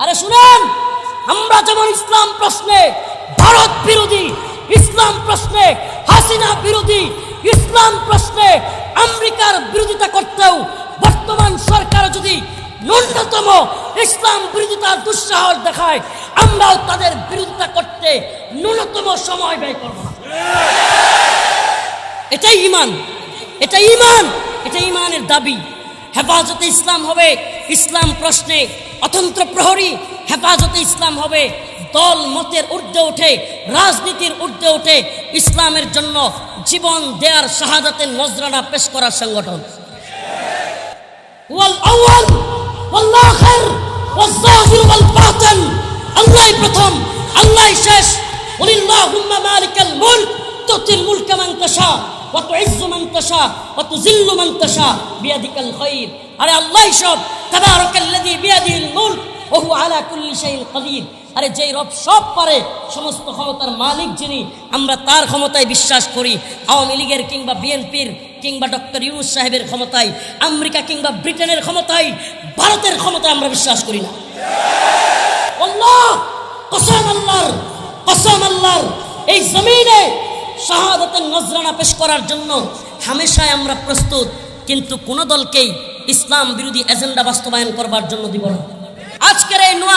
আরে শুনেন, আমরা যেমন ইসলাম প্রশ্নে ভারত বিরোধী, ইসলাম প্রশ্নে হাসিনা বিরোধী, ইসলাম প্রশ্নে আমেরিকার বিরোধিতা করতেও বর্তমান সরকার যদি ন্যূনতম ইসলাম বিরোধিতার দুঃসাহস দেখায়, আমরাও তাদের বিরোধিতা করতে ন্যূনতম সময় ব্যয় করব না। এটাই ঈমান, এটা ঈমান, এটা ঈমানের দাবি। হেফাজতে ইসলাম হবে ইসলাম প্রশ্নে অতন্ত্র প্রহরী, হেফাজতে ইসলাম হবে দল মতের ঊর্ধ্বে ওঠে, রাজনীতির ঊর্ধ্বে ওঠে, ইসলামের জন্য জীবন দেয়ার শাহাদাতের নজরানা পেশ করার সংগঠন। ওয়াল আউয়াল ওয়াল আখির ওয়াল যাহির ওয়াল বাতিন, আল্লাহই প্রথম, আল্লাহই শেষ। ওয়ালিল্লাহুম্মা মালিকাল মুলক তুতিল মুলকা মান তাশা ওয়া তুইজ্জু মান তাশা ওয়া তুযিল্লু মান তাশা বিয়াদিকাল খায়র। আরে আল্লাহই সব, তাবারাকাল্লাযী বিয়াদিহিল মুলক ওয়া হুয়া আলা কুল্লি শাইইন কাদির। আরে যেই রব সব পারে, সমস্ত ক্ষমতার মালিক যিনি, আমরা তার ক্ষমতায় বিশ্বাস করি। আওয়ামী লীগের কিংবা বিএনপির কিংবা ডক্টর ইউনূস সাহেবের ক্ষমতায়, আমেরিকা কিংবা ব্রিটেনের ক্ষমতায়, ভারতের ক্ষমতায় আমরা বিশ্বাস করি না। আল্লাহ কসম, আল্লাহর কসম, আল্লাহর এই জমিনে শাহাদাতের নজরানা পেশ করার জন্য হামেশাই আমরা প্রস্তুত, কিন্তু কোন দলকেই ইসলাম বিরোধী এজেন্ডা বাস্তবায়ন করবার জন্য দিব না। আজকের এই